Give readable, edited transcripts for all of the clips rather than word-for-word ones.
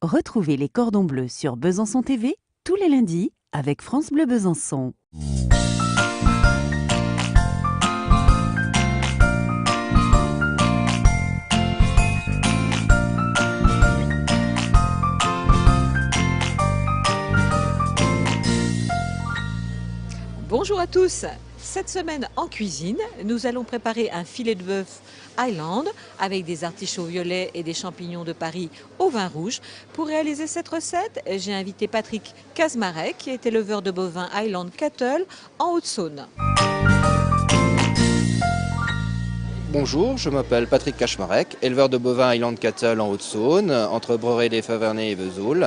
Retrouvez les cordons bleus sur Besançon TV tous les lundis avec France Bleu Besançon. Bonjour à tous. Cette semaine en cuisine, nous allons préparer un filet de bœuf Highland avec des artichauts violets et des champignons de Paris au vin rouge. Pour réaliser cette recette, j'ai invité Patrick Kaczmarek, qui est éleveur de bovins Highland Cattle en Haute-Saône. Bonjour, je m'appelle Patrick Kaczmarek, éleveur de bovins Highland Cattle en Haute-Saône, entre Breuret-les-Favernais et Vesoul.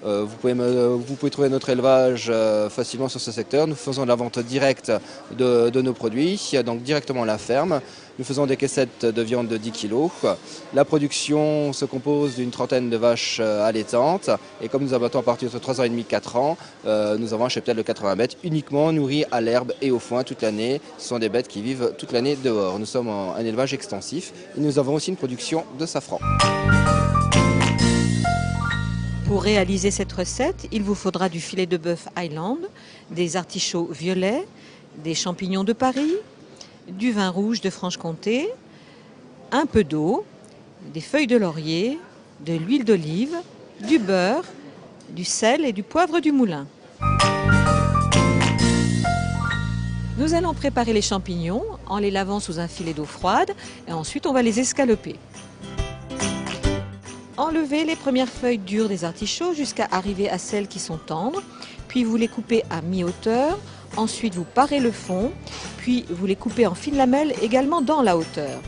Vous pouvez trouver notre élevage facilement sur ce secteur. Nous faisons la vente directe de nos produits, donc directement à la ferme. Nous faisons des caissettes de viande de 10 kg. La production se compose d'une trentaine de vaches allaitantes. Et comme nous abattons à partir de 3 ans et demi, 4 ans, nous avons un cheptel de 80 bêtes uniquement nourries à l'herbe et au foin toute l'année. Ce sont des bêtes qui vivent toute l'année dehors. Nous sommes un élevage extensif et nous avons aussi une production de safran. Pour réaliser cette recette, il vous faudra du filet de bœuf Highland, des artichauts violets, des champignons de Paris, du vin rouge de Franche-Comté, un peu d'eau, des feuilles de laurier, de l'huile d'olive, du beurre, du sel et du poivre du moulin. Nous allons préparer les champignons en les lavant sous un filet d'eau froide et ensuite on va les escaloper. Enlevez les premières feuilles dures des artichauts jusqu'à arriver à celles qui sont tendres, puis vous les coupez à mi-hauteur, ensuite vous parez le fond, puis vous les coupez en fines lamelles également dans la hauteur.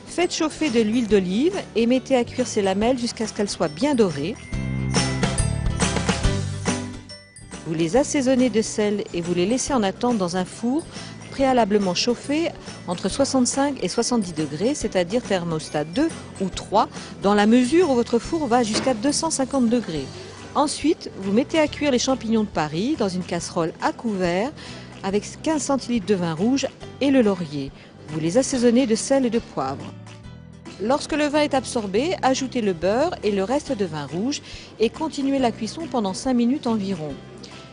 Faites chauffer de l'huile d'olive et mettez à cuire ces lamelles jusqu'à ce qu'elles soient bien dorées. Vous les assaisonnez de sel et vous les laissez en attente dans un four préalablement chauffé entre 65 et 70 degrés, c'est-à-dire thermostat 2 ou 3, dans la mesure où votre four va jusqu'à 250 degrés. Ensuite, vous mettez à cuire les champignons de Paris dans une casserole à couvert avec 15 centilitres de vin rouge et le laurier. Vous les assaisonnez de sel et de poivre. Lorsque le vin est absorbé, ajoutez le beurre et le reste de vin rouge et continuez la cuisson pendant 5 minutes environ.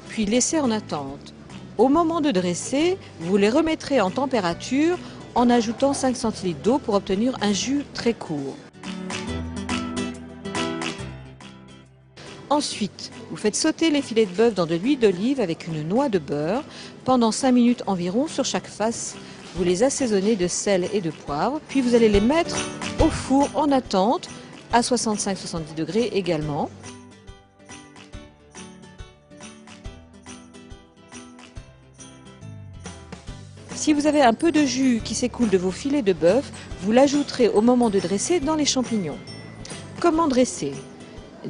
Puis laissez en attente. Au moment de dresser, vous les remettrez en température en ajoutant 5 centilitres d'eau pour obtenir un jus très court. Ensuite, vous faites sauter les filets de bœuf dans de l'huile d'olive avec une noix de beurre pendant 5 minutes environ sur chaque face. Vous les assaisonnez de sel et de poivre, puis vous allez les mettre au four en attente à 65-70 degrés également. Si vous avez un peu de jus qui s'écoule de vos filets de bœuf, vous l'ajouterez au moment de dresser dans les champignons. Comment dresser?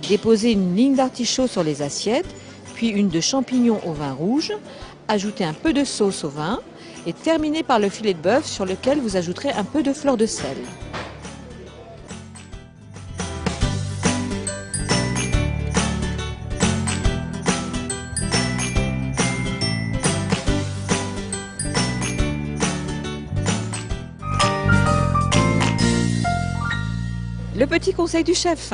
Déposez une ligne d'artichaut sur les assiettes, puis une de champignons au vin rouge, ajoutez un peu de sauce au vin et terminez par le filet de bœuf sur lequel vous ajouterez un peu de fleur de sel. Le petit conseil du chef,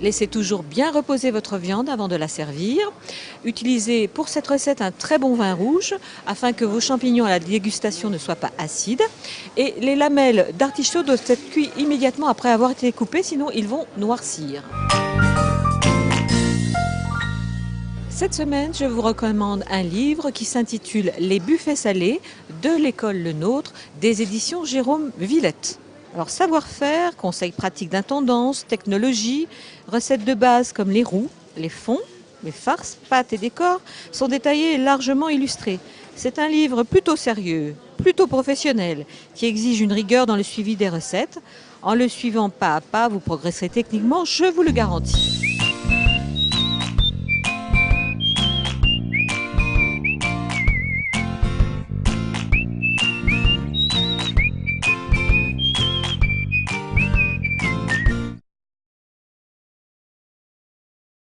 laissez toujours bien reposer votre viande avant de la servir. Utilisez pour cette recette un très bon vin rouge afin que vos champignons à la dégustation ne soient pas acides. Et les lamelles d'artichaut doivent être cuites immédiatement après avoir été coupées, sinon ils vont noircir. Cette semaine, je vous recommande un livre qui s'intitule « Les buffets salés de l'école Le Nôtre » des éditions Jérôme Villette. Alors savoir-faire, conseils pratiques d'intendance, technologie, recettes de base comme les roux, les fonds, les farces, pâtes et décors sont détaillés et largement illustrés. C'est un livre plutôt sérieux, plutôt professionnel, qui exige une rigueur dans le suivi des recettes. En le suivant pas à pas, vous progresserez techniquement, je vous le garantis.